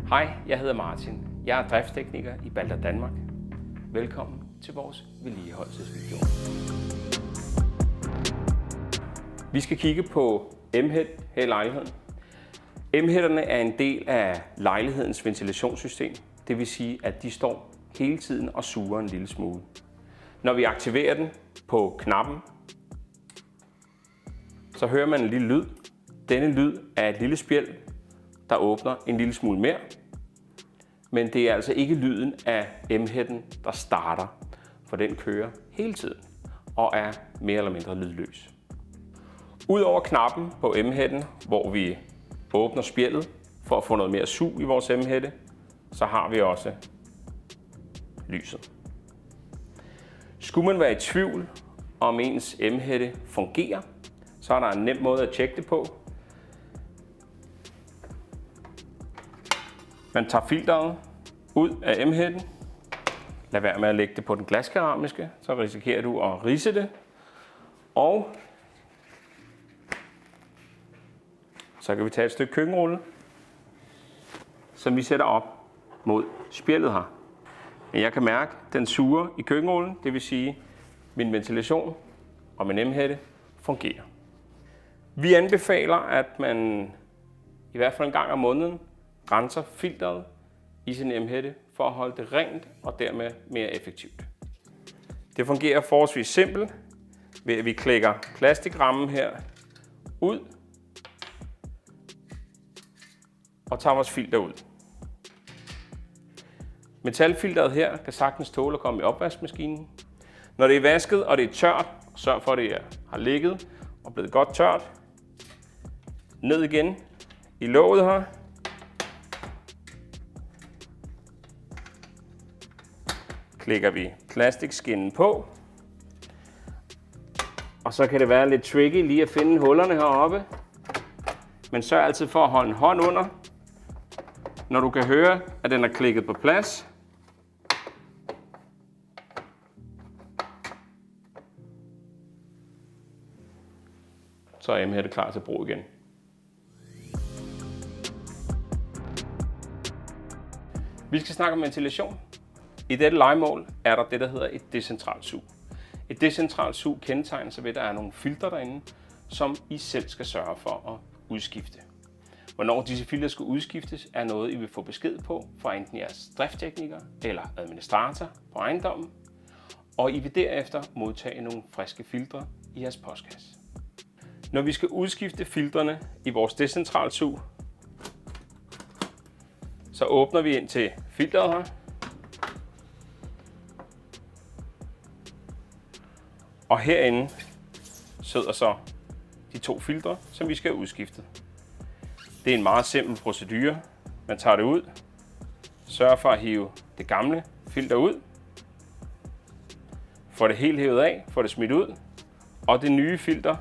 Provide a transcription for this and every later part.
Hej, jeg hedder Martin. Jeg er driftstekniker i Balder Danmark. Velkommen til vores vedligeholdelsesvideo. Vi skal kigge på M-head her i lejligheden. M-headerne er en del af lejlighedens ventilationssystem. Det vil sige, at de står hele tiden og suger en lille smule. Når vi aktiverer den på knappen, så hører man en lille lyd. Denne lyd er et lille spjæld, der åbner en lille smule mere. Men det er altså ikke lyden af M-headen, der starter, for den kører hele tiden og er mere eller mindre lydløs. Udover knappen på M-headen, hvor vi åbner spjældet for at få noget mere sug i vores M-head, så har vi også lyset. Skulle man være i tvivl om ens M-head fungerer, så er der en nem måde at tjekke det på. Man tager filteret ud af M-headen. Lad være med at lægge det på den glaskeramiske, så risikerer du at ridse det. Og så kan vi tage et stykke køkkenrulle, som vi sætter op mod spjældet her. Men jeg kan mærke, at den suger i køkkenrullen, det vil sige, at min ventilation og min M-head fungerer. Vi anbefaler, at man i hvert fald en gang om måneden renser filteret i sin M-head for at holde det rent og dermed mere effektivt. Det fungerer forholdsvis simpelt ved at vi klikker plastikrammen her ud og tager vores filter ud. Metalfilteret her kan sagtens tåle at komme i opvaskemaskinen. Når det er vasket og det er tørt, sørg for at det har ligget og blevet godt tørt. Ned igen i låget her. Klikker vi plastikskinnen på. Og så kan det være lidt tricky lige at finde hullerne heroppe. Men sørg altid for at holde en hånd under, når du kan høre, at den er klikket på plads. Så er M-headet klar til brug igen. Vi skal snakke om ventilation. I dette lejemål er der det, der hedder et decentralt sug. Et decentralt sug kendetegner sig ved, at der er nogle filtre derinde, som I selv skal sørge for at udskifte. Hvornår disse filtre skal udskiftes, er noget, I vil få besked på fra enten jeres driftstekniker eller administrator på ejendommen, og I vil derefter modtage nogle friske filtre i jeres postkasse. Når vi skal udskifte filtrene i vores decentralt sug, så åbner vi ind til filteret her. Og herinde sidder så de to filtre, som vi skal have udskiftet. Det er en meget simpel procedure. Man tager det ud, sørger for at hive det gamle filter ud, får det helt hævet af, får det smidt ud, og det nye filter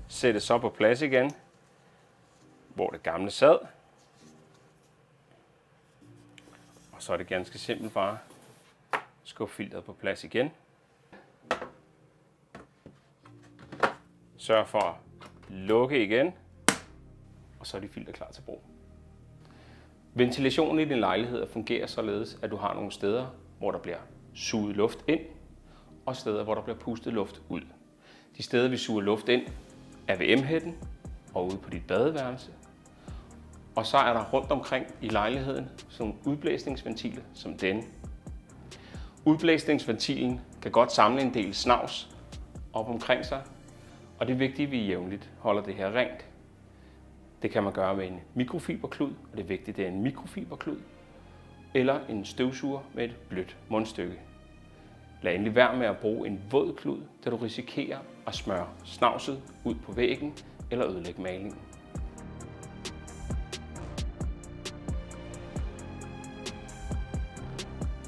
sættes så på plads igen, hvor det gamle sad. Og så er det ganske simpelt bare at skubbe filteret på plads igen. Sørg for at lukke igen, og så er de filter klar til brug. Ventilationen i din lejlighed fungerer således, at du har nogle steder, hvor der bliver suget luft ind, og steder, hvor der bliver pustet luft ud. De steder, vi suger luft ind, er ved M-headen og ude på dit badeværelse. Og så er der rundt omkring i lejligheden sådan nogle udblæsningsventiler som denne. Udblæsningsventilen kan godt samle en del snavs op omkring sig, og det er vigtigt, at vi jævnligt holder det her rent. Det kan man gøre med en mikrofiberklud, og det er vigtigt, at det er en mikrofiberklud, eller en støvsuger med et blødt mundstykke. Lad endelig være med at bruge en våd klud, da du risikerer at smøre snavset ud på væggen eller ødelægge malingen.